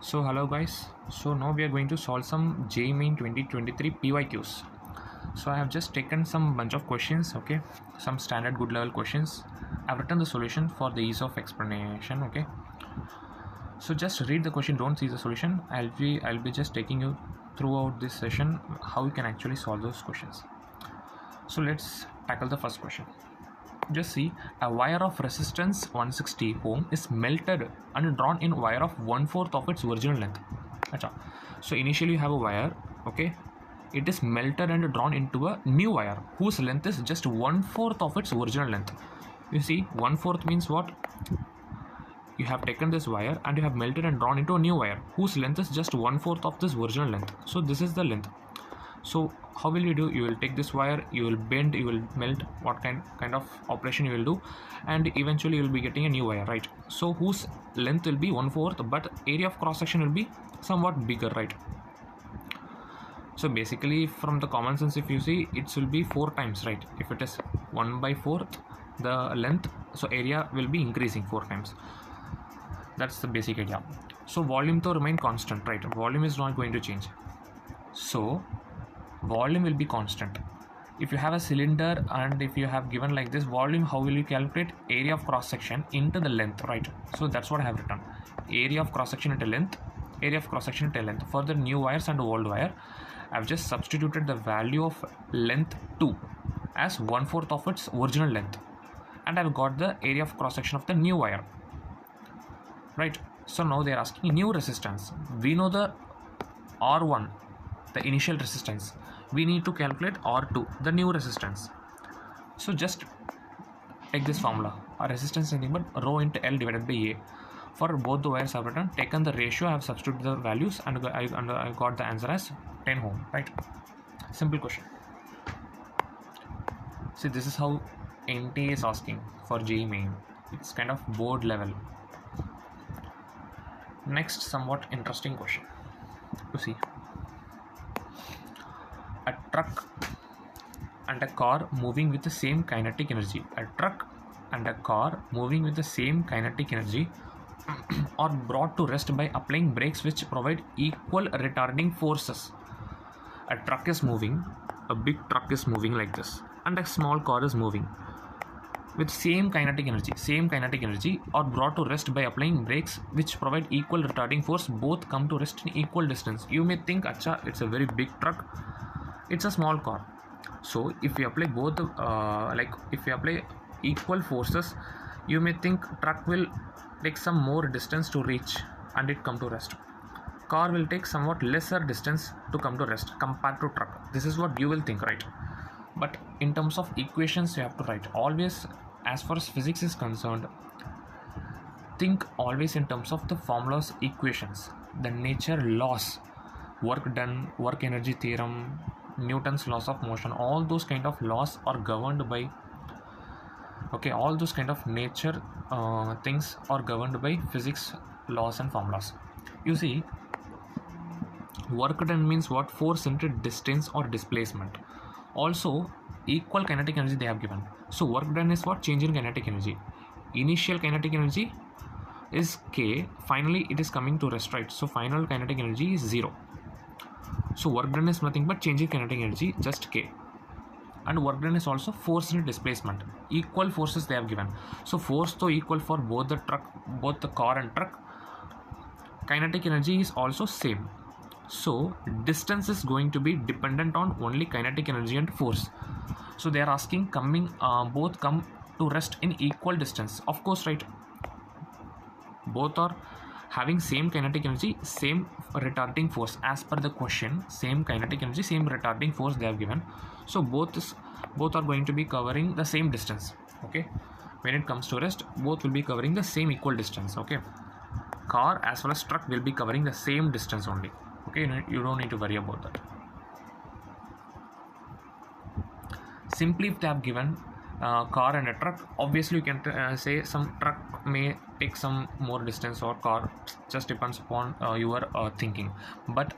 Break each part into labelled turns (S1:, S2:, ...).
S1: So hello guys, so now we are going to solve some JEE Main 2023 PYQs. So I have just taken some bunch of questions, okay, some standard good level questions. I've written the solution for the ease of explanation, okay. So just read the question, don't see the solution. I'll be just taking you throughout this session how you can actually solve those questions. So let's tackle the first question. Just see, a wire of resistance 160 ohm is melted and drawn in wire of 1/4 of its original length. Achha. So initially you have a wire, okay, it is melted and drawn into a new wire whose length is just 1/4 of its original length. You see, 1/4 means what? You have taken this wire and you have melted and drawn into a new wire whose length is just 1/4 of this original length. So this is the length. So how will you do? You will take this wire, you will bend, you will melt, what kind of operation you will do, and eventually you will be getting a new wire, right? So whose length will be 1/4, but area of cross section will be somewhat bigger, right? So basically from the common sense, if you see, it will be 4 times, right? If it is 1/4 the length, so area will be increasing 4 times. That's the basic idea. So volume to remain constant, right? Volume is not going to change, so volume will be constant. If you have a cylinder and if you have given like this volume, how will you calculate area of cross section into the length, right? So that's what I have written, area of cross section into length, area of cross section into length. For the new wires and old wire, I've just substituted the value of length 2 as 1/4 of its original length, and I've got the area of cross section of the new wire, right? So now they're asking new resistance. We know the R1, the initial resistance. We need to calculate R2, the new resistance. So just take this formula. Our resistance is nothing but rho into L divided by A. For both the wires I've written, taken the ratio, I have substituted the values, and I got the answer as 10 ohm, right? Simple question. See, this is how NT is asking for JEE Main. It's kind of board level. Next, somewhat interesting question. You see, a truck and a car moving with the same kinetic energy. A truck and a car moving with the same kinetic energy are brought to rest by applying brakes which provide equal retarding forces. A truck is moving, a big truck is moving like this, and a small car is moving with same kinetic energy are brought to rest by applying brakes which provide equal retarding force. Both come to rest in equal distance. You may think, acha, it's a very big truck, it's a small car. So if we apply both if we apply equal forces, you may think truck will take some more distance to reach and it come to rest. Car will take somewhat lesser distance to come to rest compared to truck. This is what you will think, right? But in terms of equations, you have to write always, as far as physics is concerned, think always in terms of the formulas, equations, the nature laws, work done, work energy theorem, Newton's laws of motion. All those kind of laws are governed by, okay, all those kind of nature things are governed by physics laws and formulas. You see, work done means what? Force into distance or displacement. Also equal kinetic energy they have given. So work done is what? Change in kinetic energy. Initial kinetic energy is K, finally it is coming to rest, right? So final kinetic energy is 0. So work done is nothing but change in kinetic energy, just K. And work done is also force and displacement. Equal forces they have given. So force to equal for both the car and truck. Kinetic energy is also same. So distance is going to be dependent on only kinetic energy and force. So they are asking both come to rest in equal distance. Of course, right? Both are having same kinetic energy, same retarding force. As per the question, same kinetic energy, same retarding force they have given. So both are going to be covering the same distance. Okay, when it comes to rest, both will be covering the same equal distance. Okay, car as well as truck will be covering the same distance only. Okay, you don't need to worry about that. Simply if they have given car and a truck, obviously you can say some truck may take some more distance or car, just depends upon your thinking. But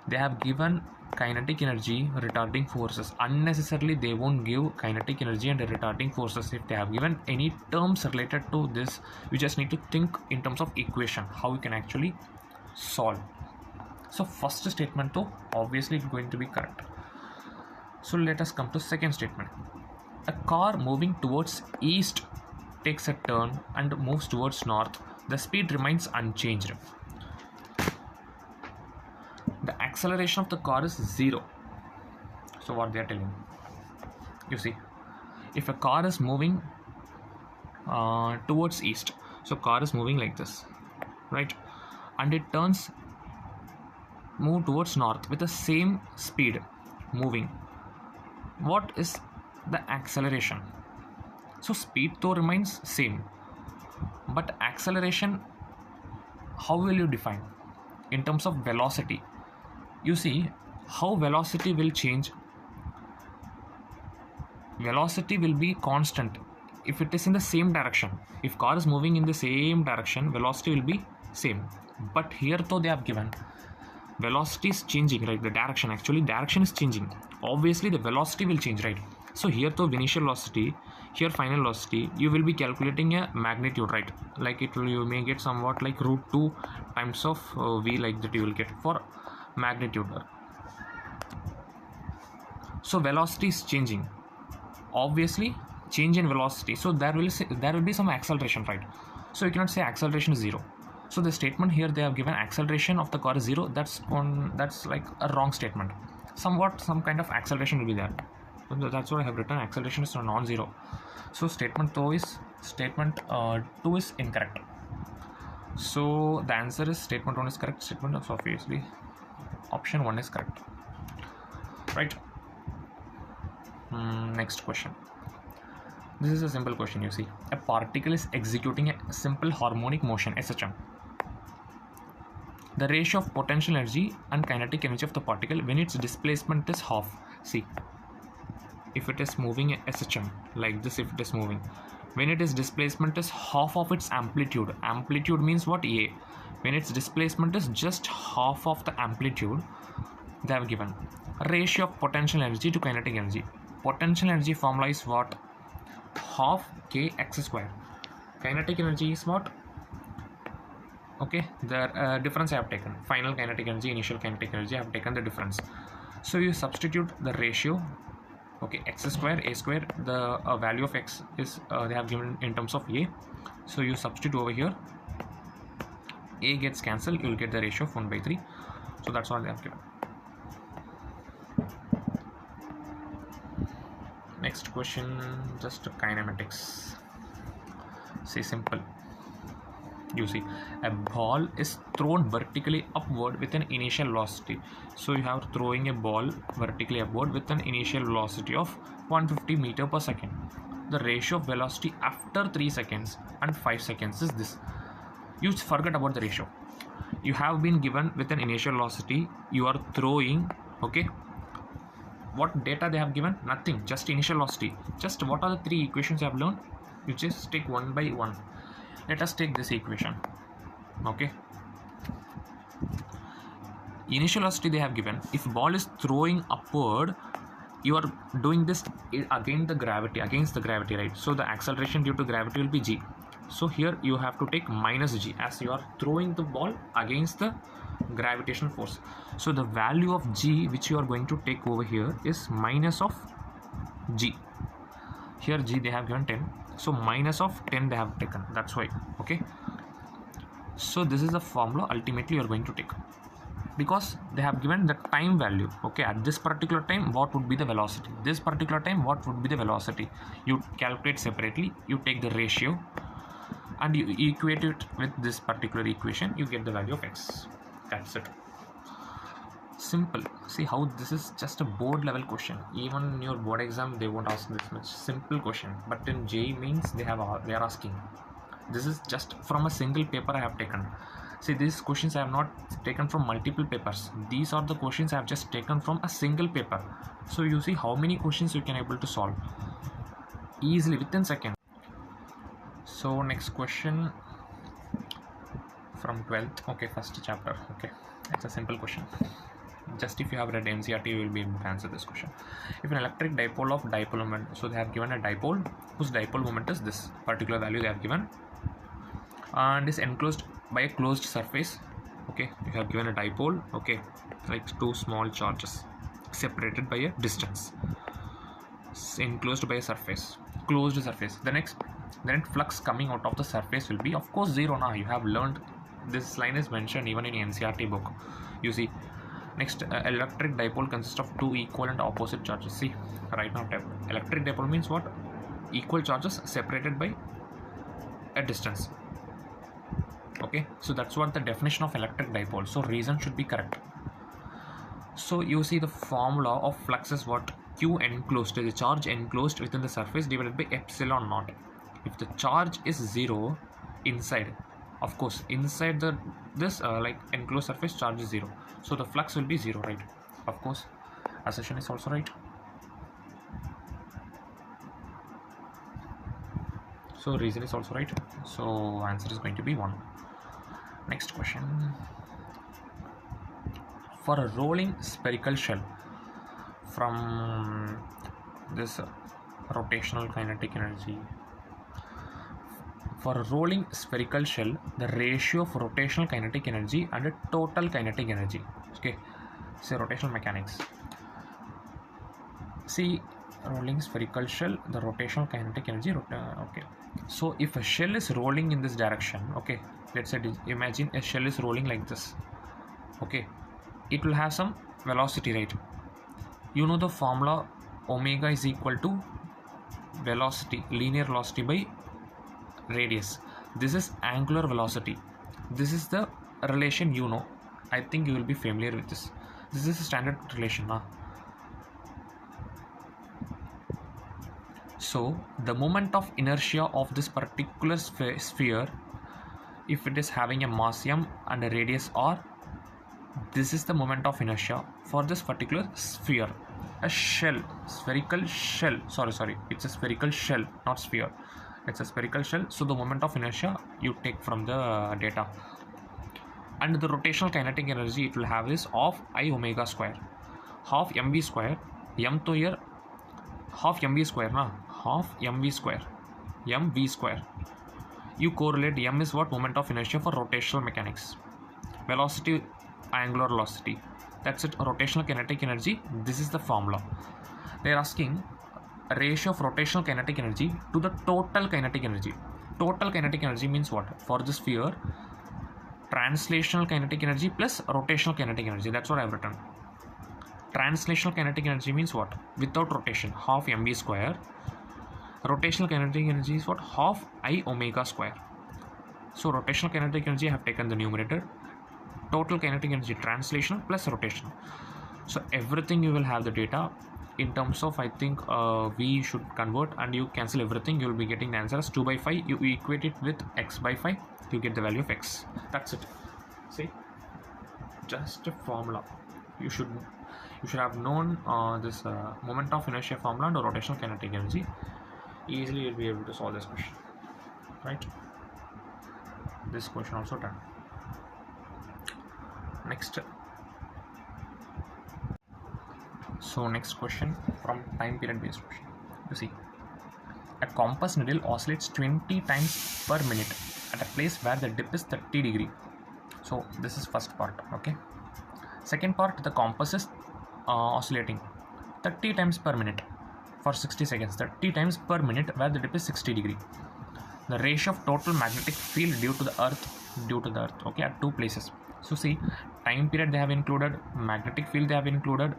S1: they have given kinetic energy, retarding forces. Unnecessarily they won't give kinetic energy and retarding forces. If they have given any terms related to this, you just need to think in terms of equation, how you can actually solve. So first statement though obviously it's going to be correct. So let us come to second statement. A car moving towards east takes a turn and moves towards north. The speed remains unchanged. The acceleration of the car is 0. So what they are telling, you see, if a car is moving towards east, so car is moving like this, right, and it move towards north with the same speed moving, what is the acceleration? So speed though remains same, but acceleration, how will you define in terms of velocity? You see how velocity will change. Velocity will be constant if it is in the same direction. If car is moving in the same direction, velocity will be same. But here though they have given velocity is changing, right? The direction, actually direction is changing, obviously the velocity will change, right? So here though initial velocity, here final velocity, you will be calculating a magnitude, right? Like it will, you may get somewhat like root 2 times of v, like that you will get for magnitude. So velocity is changing, obviously change in velocity, so there will be some acceleration, right? So you cannot say acceleration is 0. So the statement here they have given acceleration of the car is 0, that's like a wrong statement. Somewhat some kind of acceleration will be there, so that's what I have written, acceleration is non-zero. So statement 2 is incorrect. So the answer is statement 1 is correct, statement of obviously option 1 is correct, right? Next question. This is a simple question. You see, a particle is executing a simple harmonic motion SHM. The ratio of potential energy and kinetic energy of the particle when its displacement is half. See, if it is moving SHM like this, if it is moving, when it is displacement is half of its amplitude. Amplitude means what? A. When its displacement is just half of the amplitude, they have given ratio of potential energy to kinetic energy. Potential energy formula is what? Half kx square. Kinetic energy is what? Okay, the difference I have taken. Final kinetic energy, initial kinetic energy, I have taken the difference. So you substitute the ratio. Okay, x square, a square, the value of x is they have given in terms of a. So you substitute over here, a gets cancelled, you will get the ratio of 1/3. So that's what they have given. Next question, just kinematics. Say simple. You see, a ball is thrown vertically upward with an initial velocity. So you have throwing a ball vertically upward with an initial velocity of 150 meter per second. The ratio of velocity after 3 seconds and 5 seconds is this. You forget about the ratio. You have been given with an initial velocity, you are throwing, okay. What data they have given? Nothing, just initial velocity. Just what are the 3 equations you have learned? You just take one by one. Let us take this equation, okay. Initial velocity they have given, if ball is throwing upward, you are doing this against the gravity, right? So the acceleration due to gravity will be g. So here you have to take minus g, as you are throwing the ball against the gravitational force. So the value of g which you are going to take over here is minus of g. Here g they have given 10, so minus of 10 they have taken, that's why, okay. So this is the formula ultimately you are going to take, because they have given the time value, okay. At this particular time what would be the velocity, this particular time what would be the velocity, you calculate separately, you take the ratio and you equate it with this particular equation, you get the value of x. That's it. Simple. See how this is just a board level question. Even in your board exam they won't ask this much simple question, but in JEE means they are asking. This is just from a single paper I have taken. See, these questions I have not taken from multiple papers. These are the questions I have just taken from a single paper. So you see how many questions you can able to solve easily within seconds. So next question from 12th, okay, first chapter, okay, it's a simple question. Just if you have read NCERT, you will be able to answer this question. If an electric dipole of dipole moment, so they have given a dipole whose dipole moment is this particular value they have given and is enclosed by a closed surface Okay, you have given a dipole, okay, like two small charges separated by a distance, enclosed by a surface, closed surface. The net flux coming out of the surface will be, of course, zero. Now you have learned, this line is mentioned even in NCERT book. You see, next, electric dipole consists of two equal and opposite charges. See, right now, electric dipole means what? Equal charges separated by a distance. Okay, so that's what the definition of electric dipole. So reason should be correct. So you see the formula of flux is what? Q enclosed, the charge enclosed within the surface divided by epsilon naught. If the charge is zero inside, of course, inside this like enclosed surface, charge is zero. So the flux will be zero, right? Of course, assertion is also right. So reason is also right. So answer is going to be 1. Next question. For a rolling spherical shell from this rotational kinetic energy, for a rolling spherical shell, the ratio of rotational kinetic energy and total kinetic energy. Okay, say rotational mechanics. See, rolling spherical shell, the rotational kinetic energy. Okay, so if a shell is rolling in this direction, okay, let's say imagine a shell is rolling like this. Okay, it will have some velocity, right? You know the formula, omega is equal to velocity, linear velocity by radius. This is angular velocity. This is the relation, you know. I think you will be familiar with this. This is a standard relation. So the moment of inertia of this particular sphere, if it is having a mass m and a radius r, this is the moment of inertia for this particular sphere. A shell, spherical shell, sorry, it's a spherical shell, not sphere. It's a spherical shell. So the moment of inertia you take from the data, and the rotational kinetic energy it will have is of I omega square, half mv square, m to here half mv square, half mv square, mv square. You correlate m is what? Moment of inertia for rotational mechanics. Velocity, angular velocity. That's it. Rotational kinetic energy. This is the formula. They are asking a ratio of rotational kinetic energy to the total kinetic energy. Total kinetic energy means what? For the sphere, translational kinetic energy plus rotational kinetic energy. That's what I've written. Translational kinetic energy means what? Without rotation, half mv square. Rotational kinetic energy is what? Half I omega square. So rotational kinetic energy I have taken the numerator. Total kinetic energy, translational plus rotation. So everything you will have the data in terms of, I think we should convert, and you cancel everything. You will be getting the answer as 2 by 5. You equate it with x by 5. You get the value of x. That's it. See, just a formula. You should have known this moment of inertia formula and rotational kinetic energy. Easily you'll be able to solve this question, right? This question also done. Next. So next question from time period based question. You see, a compass needle oscillates 20 times per minute at a place where the dip is 30 degree. So this is first part. Okay. Second part, the compass is oscillating 30 times per minute for 60 seconds. 30 times per minute where the dip is 60 degree. The ratio of total magnetic field due to the earth, okay, at two places. So see, time period they have included, magnetic field they have included,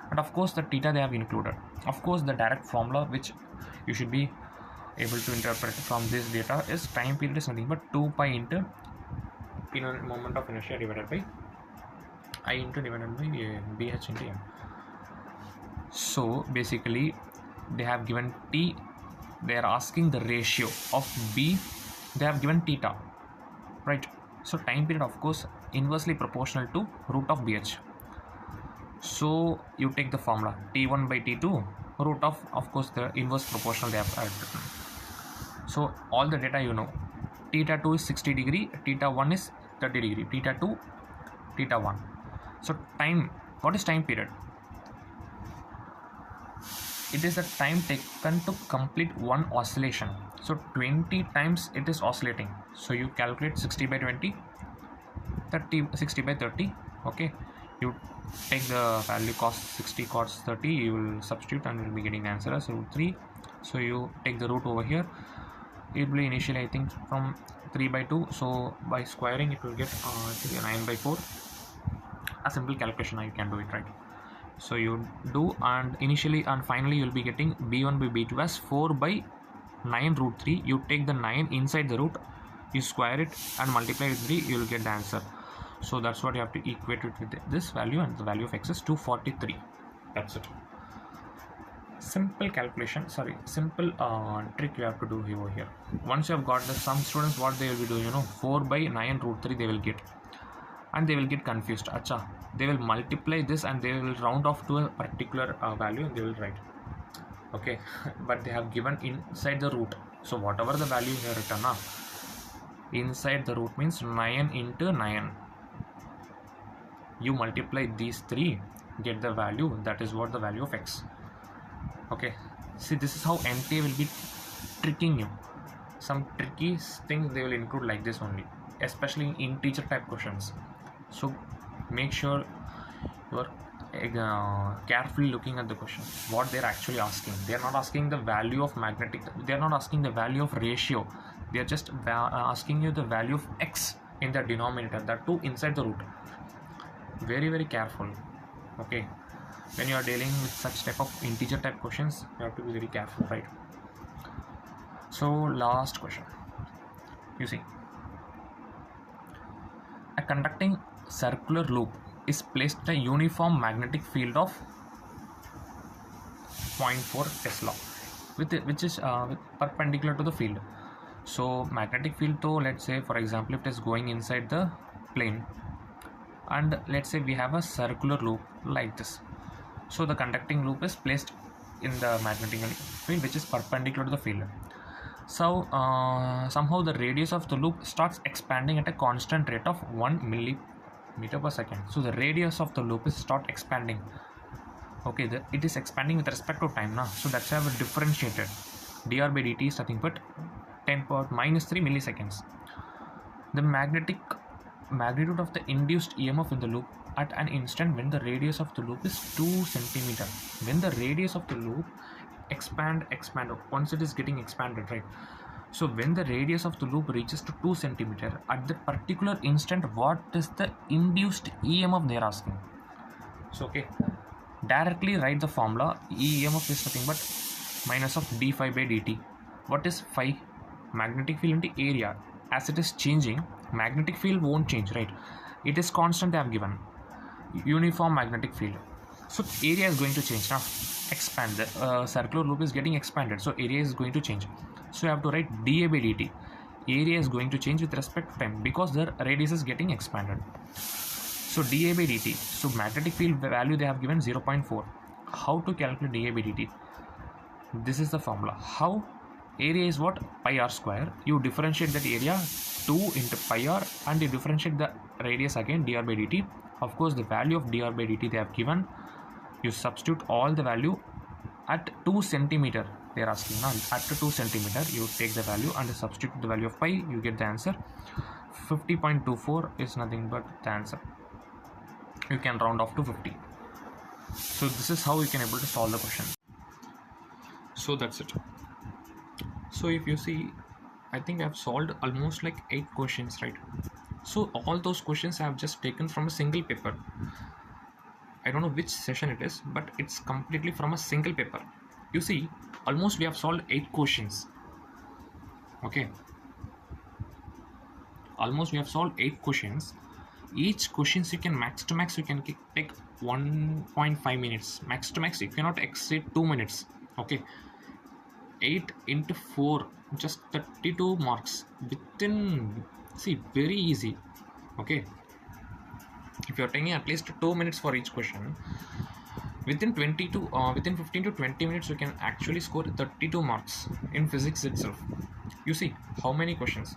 S1: and of course the theta they have included. Of course the direct formula which you should be able to interpret from this data is time period is nothing but 2 pi into moment of inertia divided by I divided by bh into m. So basically they have given t, they are asking the ratio of b, they have given theta, right? So time period of course inversely proportional to root of bh. So you take the formula t1 by t2 root of course the inverse proportional they have written. So all the data you know, theta 2 is 60 degree, theta 1 is 30 degree, theta 2, theta 1. So time, what is time period? It is the time taken to complete one oscillation. So 20 times it is oscillating. So you calculate 60 by 20, 60 by 30. Okay, you take the value cos 60 cos 30, you will substitute and will be getting the answer as root 3. So you take the root over here. It will be initially, I think, from 3 by 2, so by squaring it will get 9 by 4. A simple calculation, you can do it, right? So you do, and initially and finally you will be getting b1 by b2 as 4 by 9 root 3. You take the 9 inside the root, you square it and multiply with 3, you will get the answer. So that's what you have to equate it with this value, and the value of x is 243. That's it. Simple calculation, simple trick you have to do over here. Once you have got the, some students what they will be doing, 4 by 9 root 3 they will get, and they will get confused. Acha, they will multiply this and they will round off to a particular value and they will write. Okay, but they have given inside the root. So whatever the value here written inside the root means 9 into 9. You multiply these 3, get the value. That is what the value of x. Okay, see, this is how NTA will be tricking you. Some tricky things they will include like this only, especially in integer type questions. So make sure you are carefully looking at the question, what they are actually asking. They are not asking the value of magnetic, they are not asking the value of ratio, they are just asking you the value of x in the denominator, that too inside the root. Very, very careful. Okay, when you are dealing with such type of integer type questions, you have to be very careful, right? So last question, you see, a conducting circular loop is placed in a uniform magnetic field of 0.4 Tesla, which is perpendicular to the field. So magnetic field, though, let's say for example, if it is going inside the plane, and let's say we have a circular loop like this. So the conducting loop is placed in the magnetic field which is perpendicular to the field. So somehow the radius of the loop starts expanding at a constant rate of 1 millimeter per second. So the radius of the loop is start expanding. Okay, it is expanding with respect to time now. So that's why I have differentiated. dr by dt is nothing but 10 power minus 3 milliseconds. The magnitude of the induced EMF in the loop at an instant when the radius of the loop is 2 centimeter. When the radius of the loop expand once it is getting expanded, right? So when the radius of the loop reaches to 2 centimeter, at that particular instant, what is the induced EMF they are asking? So okay, directly write the formula. EMF is nothing but minus of d phi by dt. What is phi? Magnetic field into area. As it is changing, magnetic field won't change, right? It is constant, they have given uniform magnetic field. So area is going to change now. Expand, the circular loop is getting expanded, so area is going to change. So you have to write dA by dt. Area is going to change with respect to time because the radius is getting expanded. So dA by dt. So magnetic field value they have given 0.4. How to calculate dA by dt? This is the formula. How? Area is what? Pi r square. You differentiate that area 2 into pi r and you differentiate the radius again, dr by dt. Of course, the value of dr by dt they have given. You substitute all the value at 2 centimeter. They are asking now. At 2 centimeter, you take the value and substitute the value of pi. You get the answer. 50.24 is nothing but the answer. You can round off to 50. So this is how you can able to solve the question. So that's it. So if you see, I think I have solved almost like 8 questions, right? So all those questions I have just taken from a single paper. I don't know which session it is, but it's completely from a single paper. You see, almost we have solved 8 questions. Okay. Almost we have solved 8 questions. Each questions you can max to max you can take 1.5 minutes. Max to max you cannot exceed 2 minutes. Okay. 8 into 4, just 32 marks within, see, very easy. Okay, if you are taking at least 2 minutes for each question, within 15 to 20 minutes you can actually score 32 marks in physics itself. You see how many questions.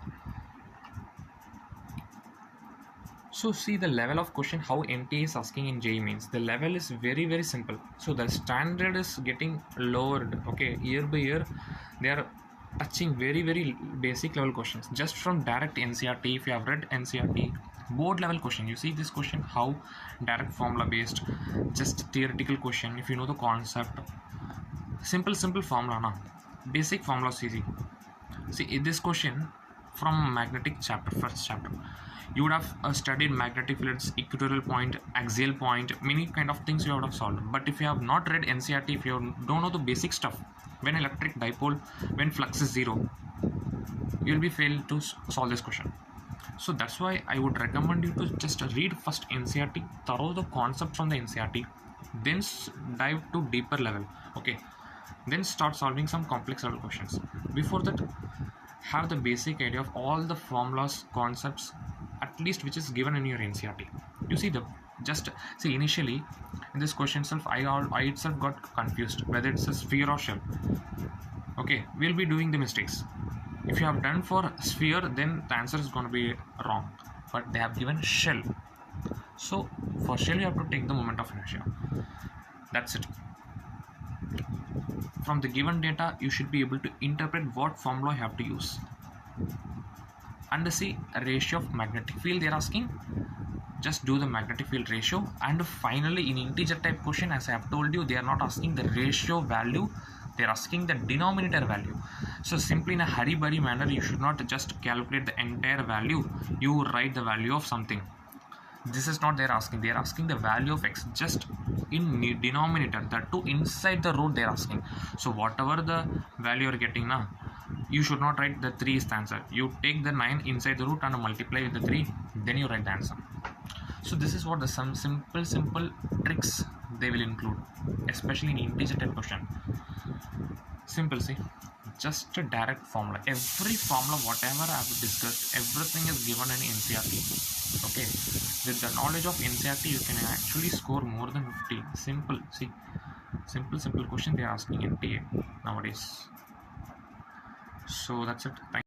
S1: So see the level of question how NTA is asking in JEE means. The level is very, very simple. So the standard is getting lowered. Okay, year by year they are touching very, very basic level questions just from direct NCRT. If you have read NCRT, board level question. You see this question, how direct formula based, just theoretical question. If you know the concept, simple formula na, basic formula is easy. See in this question from magnetic chapter, first chapter, you would have studied magnetic fields, equatorial point, axial point, many kind of things you would have solved. But if you have not read NCERT, if you don't know the basic stuff, when electric dipole, when flux is zero, you'll be failed to solve this question. So that's why I would recommend you to just read first NCERT, thorough the concept from the NCERT, then dive to deeper level. Okay, then start solving some complex level questions. Before that, have the basic idea of all the formulas, concepts, at least which is given in your NCERT. You see, just see initially in this question itself, I itself got confused whether it's a sphere or shell. Okay, we'll be doing the mistakes. If you have done for sphere, then the answer is going to be wrong, but they have given shell. So for shell, you have to take the moment of inertia. That's it. From the given data, you should be able to interpret what formula you have to use. And see a ratio of magnetic field they're asking, just do the magnetic field ratio. And finally, in integer type question, as I have told you, they are not asking the ratio value, they're asking the denominator value. So simply in a hurry-burry manner, you should not just calculate the entire value, you write the value of something. This is not they're asking the value of x just in denominator, that too inside the root they're asking. So whatever the value you're getting now, you should not write the 3 is the answer. You take the 9 inside the root and multiply with the 3, then you write the answer. So this is what the some simple tricks they will include, especially in integer type question. Simple, see, just a direct formula. Every formula whatever I have discussed, everything is given in NCERT. Okay, with the knowledge of NCERT, you can actually score more than 50. Simple, see, simple question they are asking in TA nowadays. So that's it. Thank you.